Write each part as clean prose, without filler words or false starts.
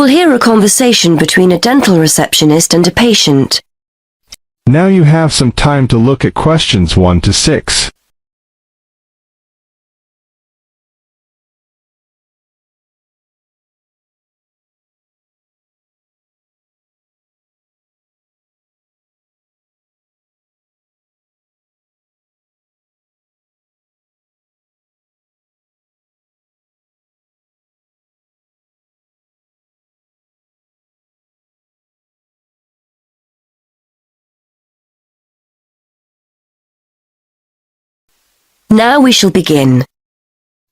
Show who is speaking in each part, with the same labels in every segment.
Speaker 1: will hear a conversation between a dental receptionist and a patient.
Speaker 2: Now you have some time to look at questions 1 to 6.
Speaker 1: Now we shall begin.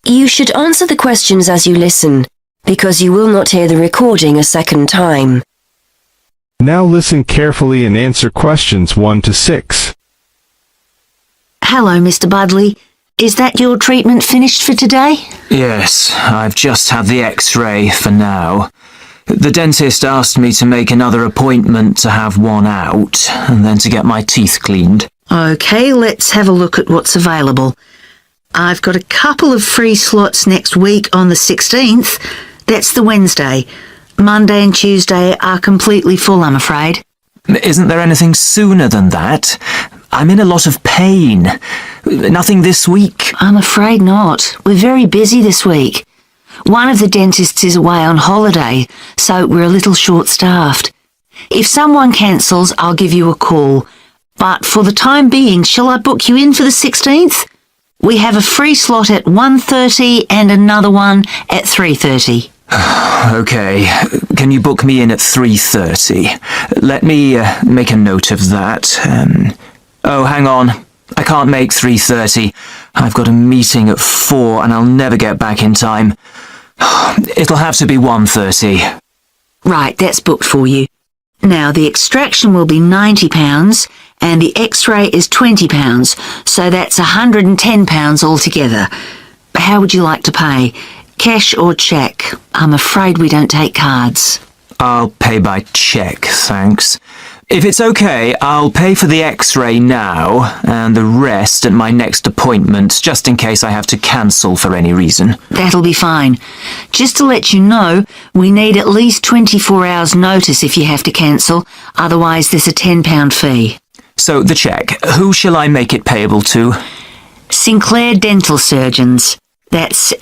Speaker 1: You should answer the questions as you listen, because you will not hear the recording a second time.
Speaker 2: Now listen carefully and answer questions 1 to 6.
Speaker 3: Hello, Mr. Budley. Is that your treatment finished for today?
Speaker 4: Yes, I've just had the X-ray for now. The dentist asked me to make another appointment to have one out, and then to get my teeth cleaned.
Speaker 3: OK, let's have a look at what's available. I've got a couple of free slots next week on the 16th. That's the Wednesday. Monday and Tuesday are completely full, I'm afraid.
Speaker 4: Isn't there anything sooner than that? I'm in a lot of pain. Nothing this week?
Speaker 3: I'm afraid not. We're very busy this week. One of the dentists is away on holiday, so we're a little short-staffed. If someone cancels, I'll give you a call. But for the time being, shall I book you in for the 16th? We have a free slot at 1:30 and another one at 3:30.
Speaker 4: OK. Can you book me in at 3:30? Let me make a note of that. Oh, hang on. I can't make 3:30. I've got a meeting at 4 and I'll never get back in time. It'll have to be 1:30.
Speaker 3: Right, that's booked for you. Now, the extraction will be £90 and the X-ray is £20, so that's £110 altogether. How would you like to pay? Cash or cheque? I'm afraid we don't take cards.
Speaker 4: I'll pay by cheque, thanks. If it's OK, I'll pay for the X-ray now and the rest at my next appointment, just in case I have to cancel for any reason.
Speaker 3: That'll be fine. Just to let you know, we need at least 24 hours notice if you have to cancel, otherwise there's a £10 fee.
Speaker 4: So, the cheque, who shall I make it payable to?
Speaker 3: Sinclair Dental Surgeons. That's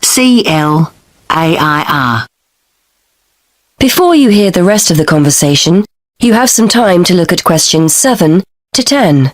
Speaker 3: SINCLAIR.
Speaker 1: Before you hear the rest of the conversation, you have some time to look at questions 7 to 10.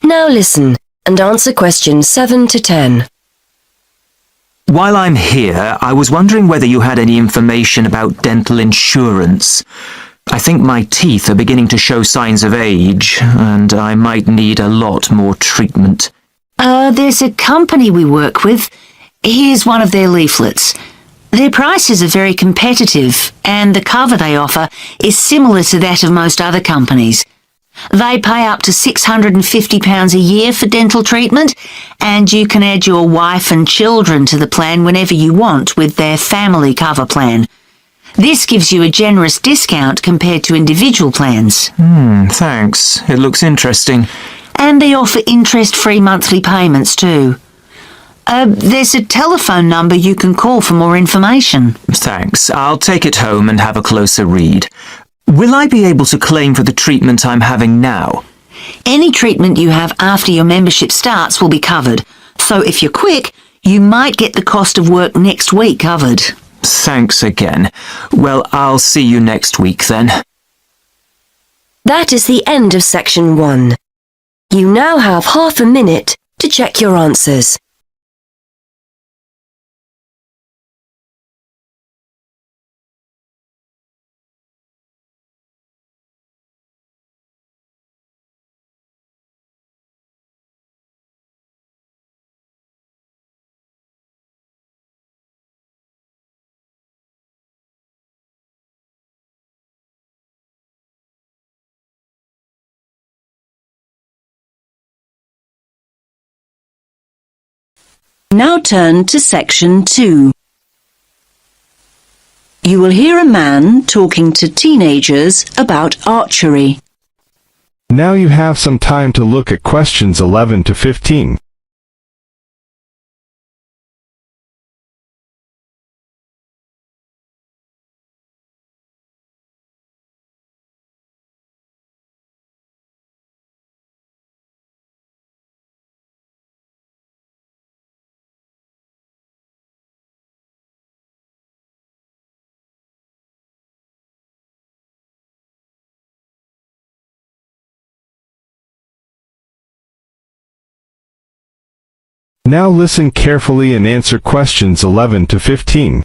Speaker 1: Now listen and answer questions 7 to 10.
Speaker 4: While I'm here, I was wondering whether you had any information about dental insurance. I think my teeth are beginning to show signs of age, and I might need a lot more treatment.
Speaker 3: There's a company we work with. Here's one of their leaflets. Their prices are very competitive, and the cover they offer is similar to that of most other companies. They pay up to £650 a year for dental treatment, and you can add your wife and children to the plan whenever you want with their family cover plan. This gives you a generous discount compared to individual plans.
Speaker 4: Thanks. It looks interesting.
Speaker 3: And they offer interest-free monthly payments too. There's a telephone number you can call for more information.
Speaker 4: Thanks. I'll take it home and have a closer read. Will I be able to claim for the treatment I'm having now?
Speaker 3: Any treatment you have after your membership starts will be covered. So if you're quick, you might get the cost of work next week covered.
Speaker 4: Thanks again. Well, I'll see you next week then.
Speaker 1: That is the end of section 1. You now have half a minute to check your answers.
Speaker 5: Now turn to section 2. You will hear a man talking to teenagers about archery.
Speaker 2: Now you have some time to look at questions 11 to 15. Now listen carefully and answer questions 11 to 15.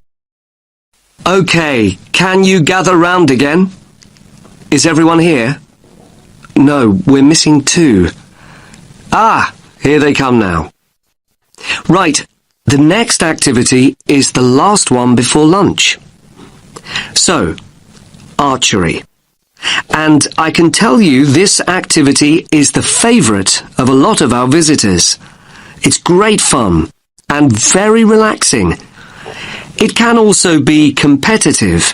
Speaker 6: Okay, can you gather round again? Is everyone here? No, we're missing 2. Ah, here they come now. Right, the next activity is the last one before lunch. So, archery. And I can tell you this activity is the favourite of a lot of our visitors. It's great fun and very relaxing. It can also be competitive.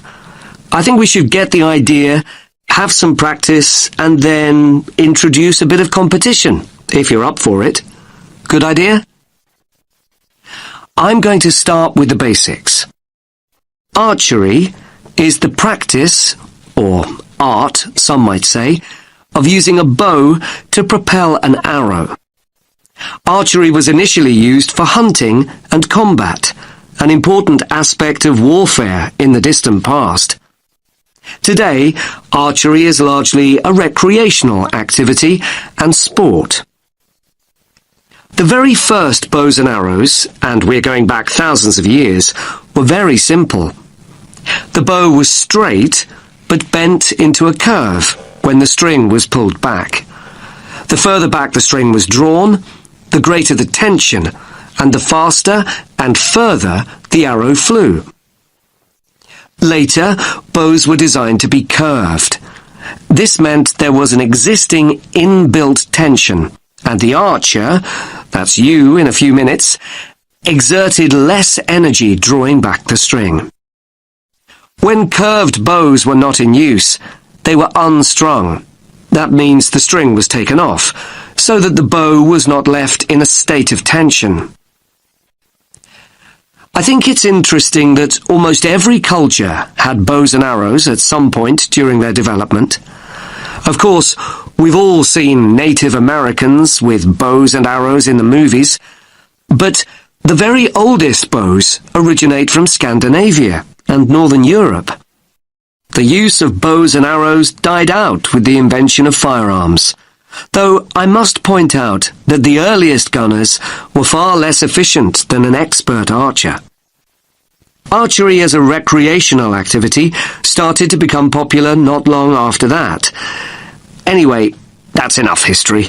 Speaker 6: I think we should get the idea, have some practice, and then introduce a bit of competition, if you're up for it. Good idea? I'm going to start with the basics. Archery is the practice, or art, some might say, of using a bow to propel an arrow. Archery was initially used for hunting and combat, an important aspect of warfare in the distant past. Today, archery is largely a recreational activity and sport. The very first bows and arrows, and we're going back thousands of years, were very simple. The bow was straight, but bent into a curve when the string was pulled back. The further back the string was drawn, the greater the tension, and the faster and further the arrow flew. Later, bows were designed to be curved. This meant there was an existing inbuilt tension, and the archer, that's you in a few minutes, exerted less energy drawing back the string. When curved bows were not in use, they were unstrung. That means the string was taken off, so that the bow was not left in a state of tension. I think it's interesting that almost every culture had bows and arrows at some point during their development. Of course, we've all seen Native Americans with bows and arrows in the movies, but the very oldest bows originate from Scandinavia and Northern Europe. The use of bows and arrows died out with the invention of firearms, though I must point out that the earliest gunners were far less efficient than an expert archer. Archery as a recreational activity started to become popular not long after that. Anyway, that's enough history.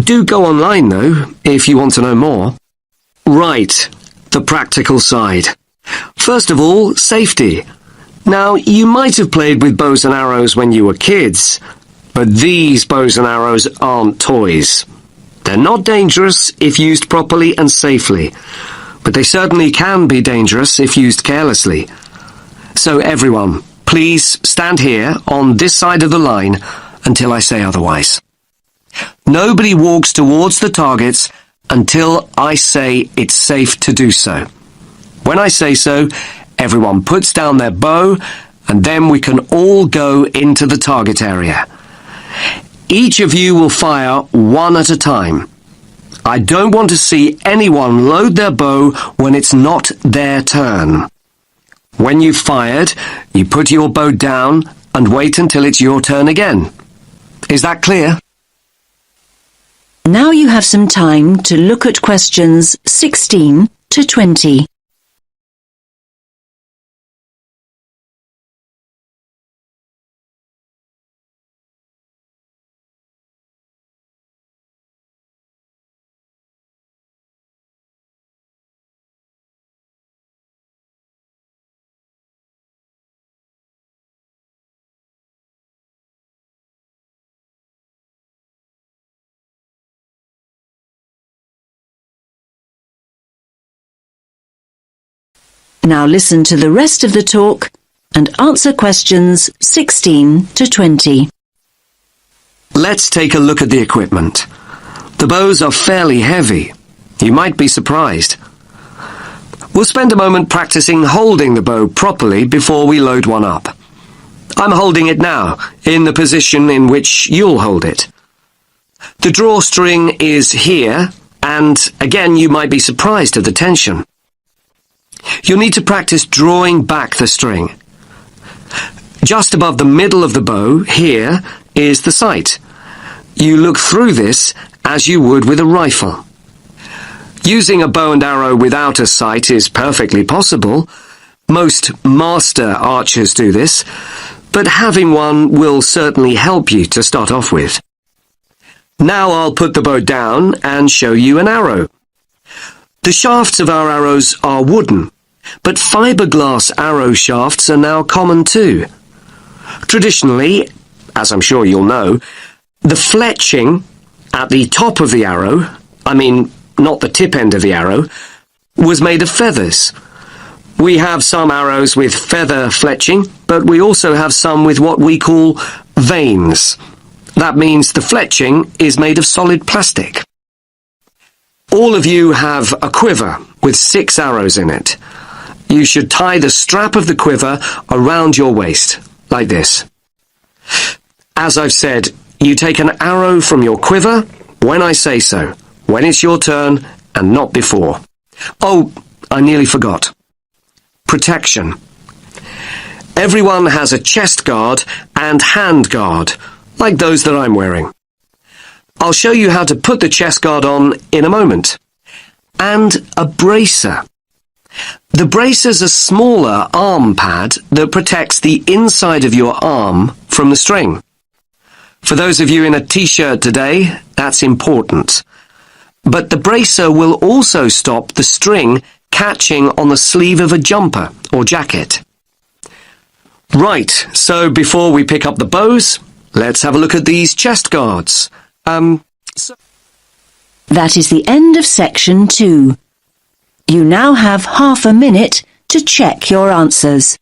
Speaker 6: Do go online, though, if you want to know more. Right, the practical side. First of all, safety. Now, you might have played with bows and arrows when you were kids, but these bows and arrows aren't toys. They're not dangerous if used properly and safely, but they certainly can be dangerous if used carelessly. So everyone, please stand here on this side of the line until I say otherwise. Nobody walks towards the targets until I say it's safe to do so. When I say so, everyone puts down their bow, and then we can all go into the target area. Each of you will fire one at a time. I don't want to see anyone load their bow when it's not their turn. When you've fired, you put your bow down and wait until it's your turn again. Is that clear?
Speaker 5: Now you have some time to look at questions 16 to 20. Now listen to the rest of the talk and answer questions 16 to 20.
Speaker 6: Let's take a look at the equipment. The bows are fairly heavy. You might be surprised. We'll spend a moment practicing holding the bow properly before we load one up. I'm holding it now, in the position in which you'll hold it. The drawstring is here, and again you might be surprised at the tension. You'll need to practice drawing back the string. Just above the middle of the bow, here, is the sight. You look through this as you would with a rifle. Using a bow and arrow without a sight is perfectly possible. Most master archers do this, but having one will certainly help you to start off with. Now I'll put the bow down and show you an arrow. The shafts of our arrows are wooden, but fiberglass arrow shafts are now common too. Traditionally, as I'm sure you'll know, the fletching at the top of the arrow, not the tip end of the arrow, was made of feathers. We have some arrows with feather fletching, but we also have some with what we call vanes. That means the fletching is made of solid plastic. All of you have a quiver with 6 arrows in it. You should tie the strap of the quiver around your waist, like this. As I've said, you take an arrow from your quiver when I say so, when it's your turn and not before. Oh, I nearly forgot. Protection. Everyone has a chest guard and hand guard, like those that I'm wearing. I'll show you how to put the chest guard on in a moment. And a bracer. The bracer's a smaller arm pad that protects the inside of your arm from the string. For those of you in a t-shirt today, that's important. But the bracer will also stop the string catching on the sleeve of a jumper or jacket. Right, so before we pick up the bows, let's have a look at these chest guards.
Speaker 5: That is the end of section 2. You now have half a minute to check your answers.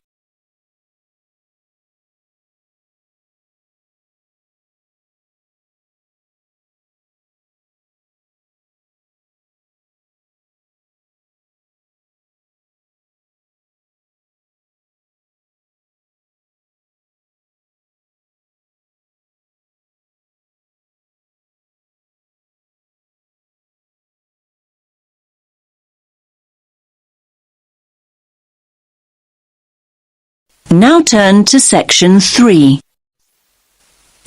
Speaker 5: Now turn to section 3.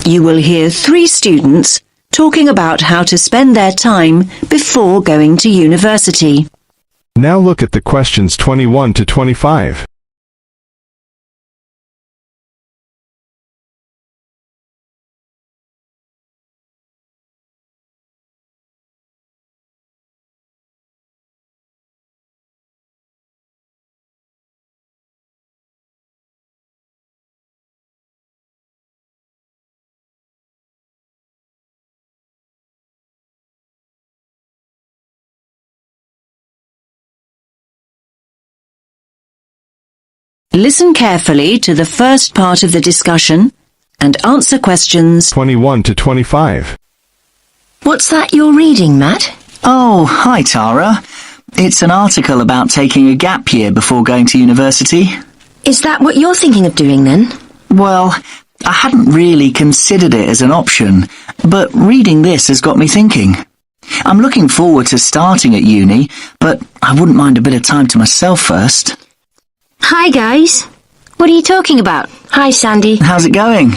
Speaker 5: You will hear 3 students talking about how to spend their time before going to university.
Speaker 2: Now look at the questions 21 to 25.
Speaker 5: Listen carefully to the first part of the discussion and answer questions
Speaker 2: 21 to 25.
Speaker 1: What's that you're reading, Matt?
Speaker 7: Oh, hi Tara. It's an article about taking a gap year before going to university.
Speaker 1: Is that what you're thinking of doing then?
Speaker 7: Well, I hadn't really considered it as an option, but reading this has got me thinking. I'm looking forward to starting at uni, but I wouldn't mind a bit of time to myself first.
Speaker 8: Hi guys. What are you talking about?
Speaker 1: Hi, Sandy.
Speaker 7: How's it going?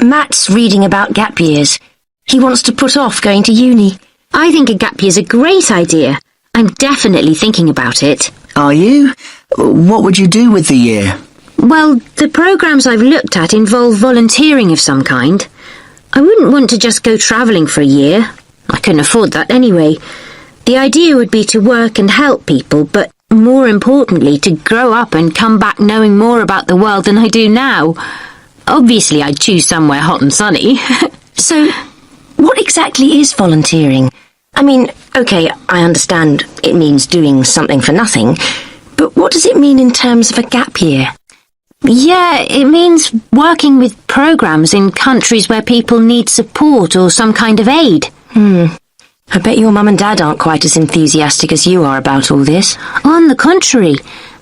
Speaker 1: Matt's reading about gap years. He wants to put off going to uni.
Speaker 8: I think a gap year's a great idea. I'm definitely thinking about it.
Speaker 7: Are you? What would you do with the year?
Speaker 8: Well, the programmes I've looked at involve volunteering of some kind. I wouldn't want to just go travelling for a year. I couldn't afford that anyway. The idea would be to work and help people, but more importantly, to grow up and come back knowing more about the world than I do now. Obviously, I'd choose somewhere hot and sunny.
Speaker 1: So, what exactly is volunteering? I mean, okay, I understand it means doing something for nothing, But what does it mean in terms of a gap year?
Speaker 8: Yeah, it means working with programs in countries where people need support or some kind of aid.
Speaker 1: I bet your mum and dad aren't quite as enthusiastic as you are about all this.
Speaker 8: On the contrary,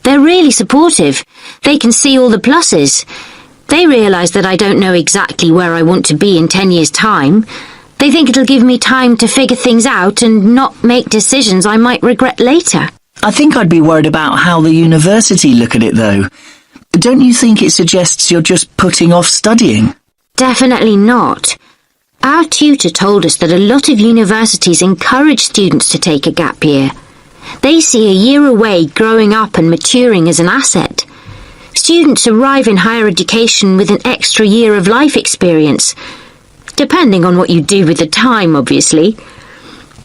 Speaker 8: they're really supportive. They can see all the pluses. They realise that I don't know exactly where I want to be in 10 years' time. They think it'll give me time to figure things out and not make decisions I might regret later.
Speaker 7: I think I'd be worried about how the university look at it, though. Don't you think it suggests you're just putting off studying?
Speaker 8: Definitely not. Our tutor told us that a lot of universities encourage students to take a gap year. They see a year away growing up and maturing as an asset. Students arrive in higher education with an extra year of life experience, depending on what you do with the time, obviously.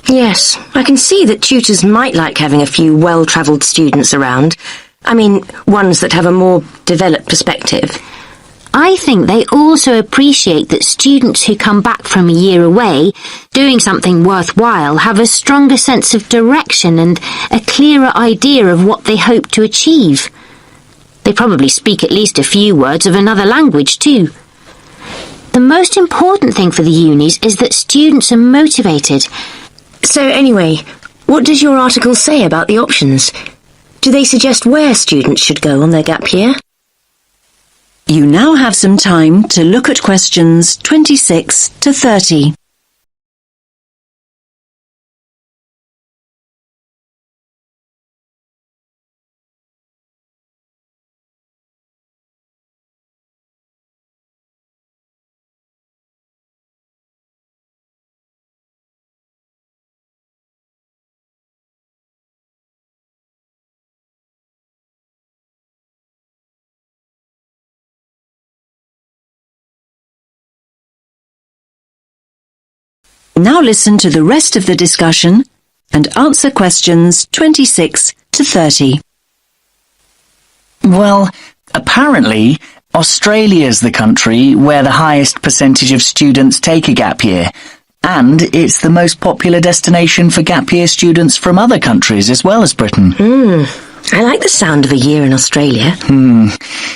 Speaker 1: Yes, I can see that tutors might like having a few well-travelled students around. I mean, ones that have a more developed perspective.
Speaker 8: I think they also appreciate that students who come back from a year away, doing something worthwhile, have a stronger sense of direction and a clearer idea of what they hope to achieve. They probably speak at least a few words of another language too. The most important thing for the unis is that students are motivated.
Speaker 1: So anyway, what does your article say about the options? Do they suggest where students should go on their gap year?
Speaker 5: You now have some time to look at questions 26 to 30. Now listen to the rest of the discussion and answer questions 26 to 30.
Speaker 7: Well, apparently, Australia's the country where the highest percentage of students take a gap year, and it's the most popular destination for gap year students from other countries as well as Britain.
Speaker 1: I like the sound of a year in Australia.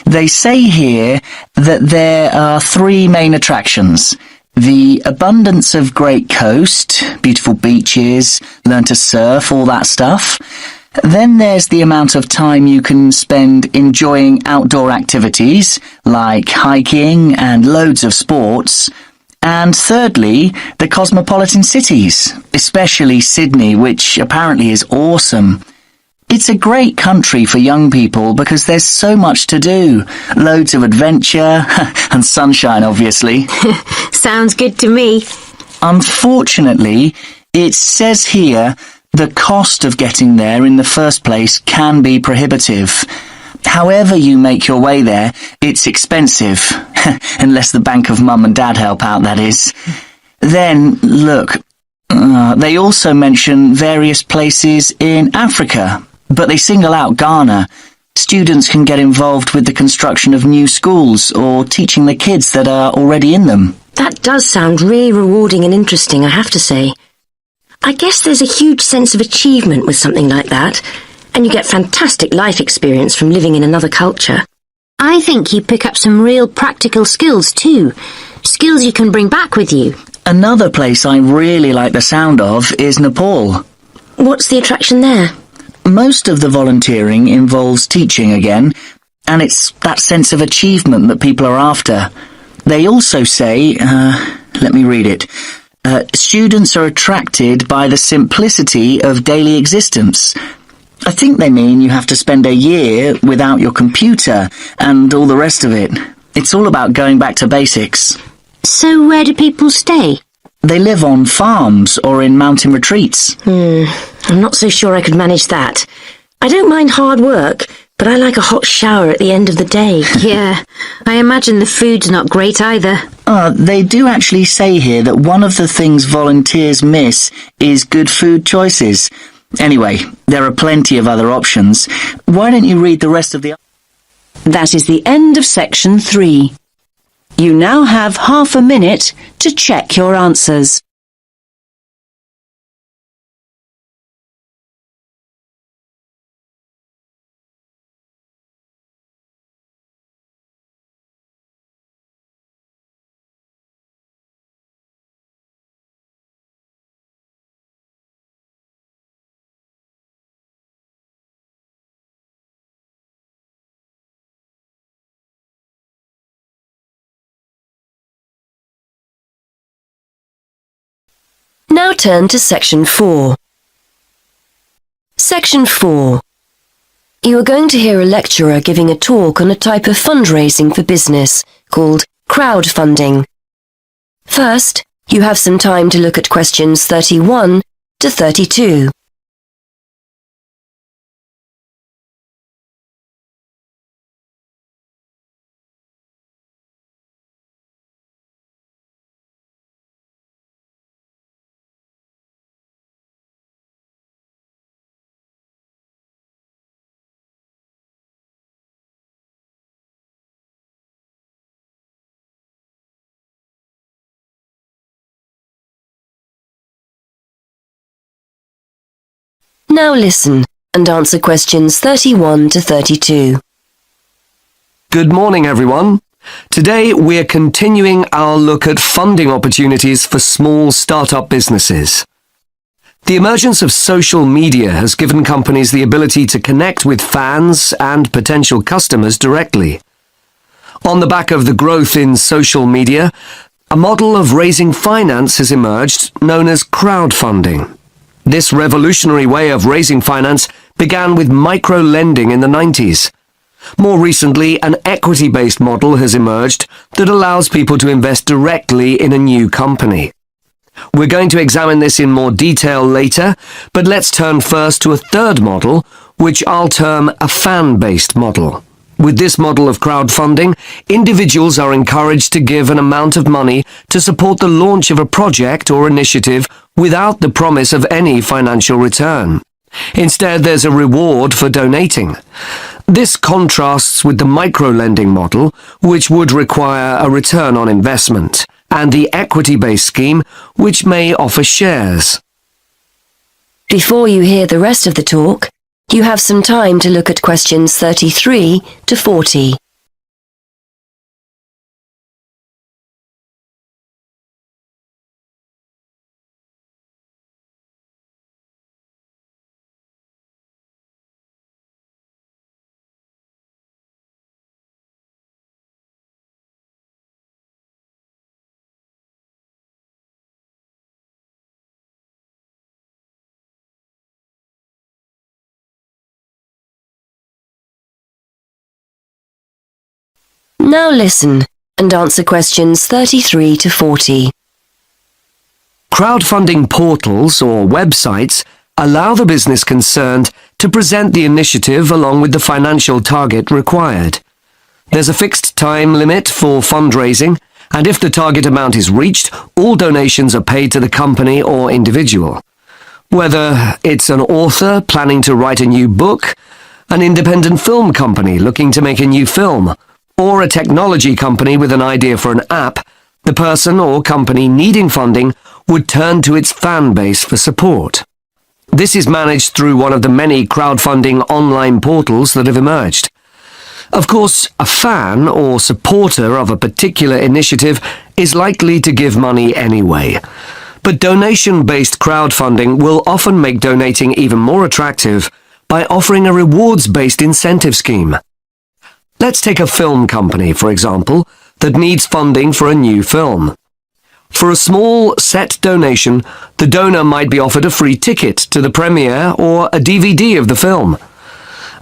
Speaker 7: They say here that there are three main attractions. The abundance of great coast, beautiful beaches, learn to surf, all that stuff. Then there's the amount of time you can spend enjoying outdoor activities, like hiking and loads of sports. And thirdly, the cosmopolitan cities, especially Sydney, which apparently is awesome. It's a great country for young people because there's so much to do. Loads of adventure, and sunshine, obviously.
Speaker 8: Sounds good to me.
Speaker 7: Unfortunately, it says here the cost of getting there in the first place can be prohibitive. However you make your way there, it's expensive. Unless the bank of mum and dad help out, that is. Then, look, they also mention various places in Africa, but they single out Ghana. Students can get involved with the construction of new schools or teaching the kids that are already in them.
Speaker 1: That does sound really rewarding and interesting, I have to say. I guess there's a huge sense of achievement with something like that, and you get fantastic life experience from living in another culture.
Speaker 8: I think you pick up some real practical skills too. Skills you can bring back with you.
Speaker 7: Another place I really like the sound of is Nepal.
Speaker 1: What's the attraction there?
Speaker 7: Most of the volunteering involves teaching again, and it's that sense of achievement that people are after. They also say, let me read it, students are attracted by the simplicity of daily existence. I think they mean you have to spend a year without your computer and all the rest of it. It's all about going back to basics.
Speaker 8: So where do people stay?
Speaker 7: They live on farms or in mountain retreats.
Speaker 1: I'm not so sure I could manage that. I don't mind hard work, but I like a hot shower at the end of the day.
Speaker 8: Yeah, I imagine the food's not great either.
Speaker 7: They do actually say here that one of the things volunteers miss is good food choices. Anyway, there are plenty of other options. Why don't you read the rest of the...
Speaker 5: That is the end of section 3. You now have half a minute to check your answers.
Speaker 1: Now turn to Section 4. Section 4. You are going to hear a lecturer giving a talk on a type of fundraising for business called crowdfunding. First, you have some time to look at questions 31 to 32. Now listen and answer questions 31 to 32.
Speaker 6: Good morning, everyone. Today we're continuing our look at funding opportunities for small startup businesses. The emergence of social media has given companies the ability to connect with fans and potential customers directly. On the back of the growth in social media, a model of raising finance has emerged known as crowdfunding. This revolutionary way of raising finance began with micro-lending in the 90s. More recently, an equity-based model has emerged that allows people to invest directly in a new company. We're going to examine this in more detail later, but let's turn first to a third model, which I'll term a fan-based model. With this model of crowdfunding, individuals are encouraged to give an amount of money to support the launch of a project or initiative without the promise of any financial return. Instead, there's a reward for donating. This contrasts with the micro-lending model, which would require a return on investment, and the equity-based scheme, which may offer shares.
Speaker 1: Before you hear the rest of the talk, you have some time to look at questions 33 to 40. Now listen and answer questions 33 to 40.
Speaker 6: Crowdfunding portals or websites allow the business concerned to present the initiative along with the financial target required. There's a fixed time limit for fundraising, and if the target amount is reached, all donations are paid to the company or individual. Whether it's an author planning to write a new book, an independent film company looking to make a new film, or a technology company with an idea for an app, the person or company needing funding would turn to its fan base for support. This is managed through one of the many crowdfunding online portals that have emerged. Of course, a fan or supporter of a particular initiative is likely to give money anyway. But donation-based crowdfunding will often make donating even more attractive by offering a rewards-based incentive scheme. Let's take a film company, for example, that needs funding for a new film. For a small set donation, the donor might be offered a free ticket to the premiere or a DVD of the film.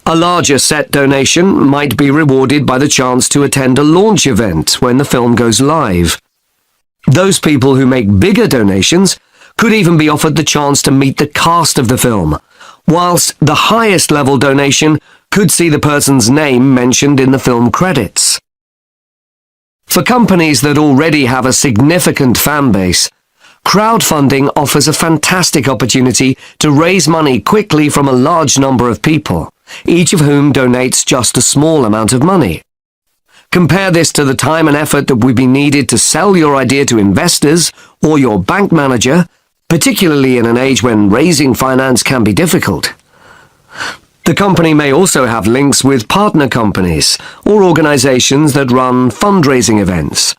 Speaker 6: A larger set donation might be rewarded by the chance to attend a launch event when the film goes live. Those people who make bigger donations could even be offered the chance to meet the cast of the film, whilst the highest level donation could see the person's name mentioned in the film credits. For companies that already have a significant fan base, crowdfunding offers a fantastic opportunity to raise money quickly from a large number of people, each of whom donates just a small amount of money. Compare this to the time and effort that would be needed to sell your idea to investors or your bank manager, particularly in an age when raising finance can be difficult. The company may also have links with partner companies or organizations that run fundraising events.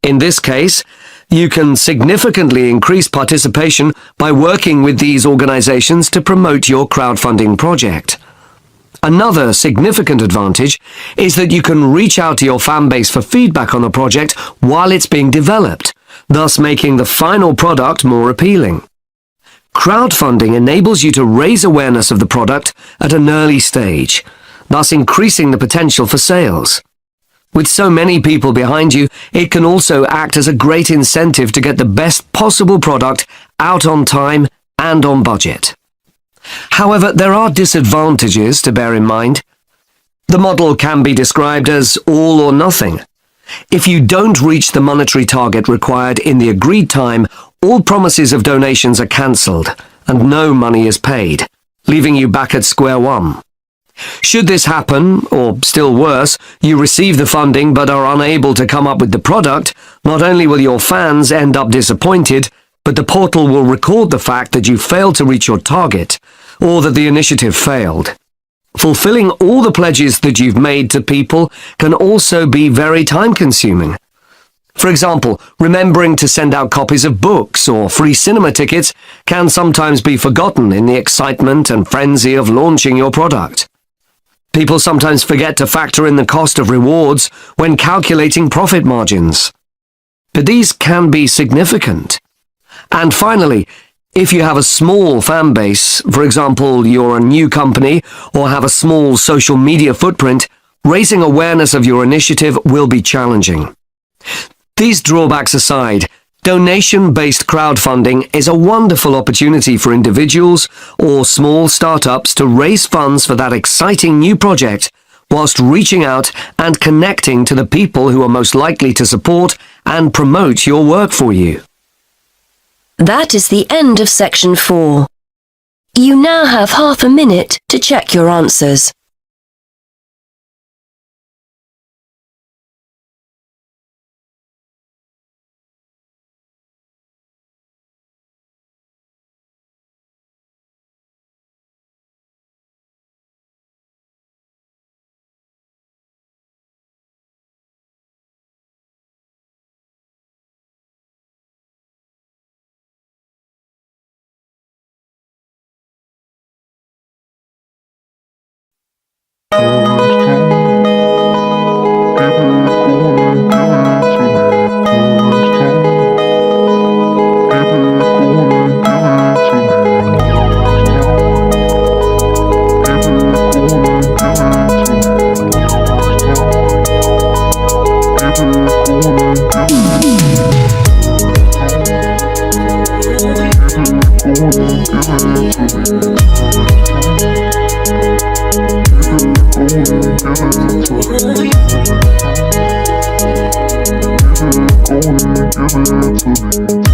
Speaker 6: In this case, you can significantly increase participation by working with these organizations to promote your crowdfunding project. Another significant advantage is that you can reach out to your fan base for feedback on the project while it's being developed, thus making the final product more appealing. Crowdfunding enables you to raise awareness of the product at an early stage, thus increasing the potential for sales. With so many people behind you, it can also act as a great incentive to get the best possible product out on time and on budget. However, there are disadvantages to bear in mind. The model can be described as all or nothing. If you don't reach the monetary target required in the agreed time, all promises of donations are cancelled and no money is paid, leaving you back at square one. Should this happen, or still worse, you receive the funding but are unable to come up with the product, not only will your fans end up disappointed, but the portal will record the fact that you failed to reach your target, or that the initiative failed. Fulfilling all the pledges that you've made to people can also be very time-consuming. For example, remembering to send out copies of books or free cinema tickets can sometimes be forgotten in the excitement and frenzy of launching your product. People sometimes forget to factor in the cost of rewards when calculating profit margins. But these can be significant. And finally, if you have a small fan base, for example, you're a new company or have a small social media footprint, raising awareness of your initiative will be challenging. These drawbacks aside, donation-based crowdfunding is a wonderful opportunity for individuals or small startups to raise funds for that exciting new project, whilst reaching out and connecting to the people who are most likely to support and promote your work for you.
Speaker 1: That is the end of section 4. You now have half a minute to check your answers.
Speaker 9: Give it to me.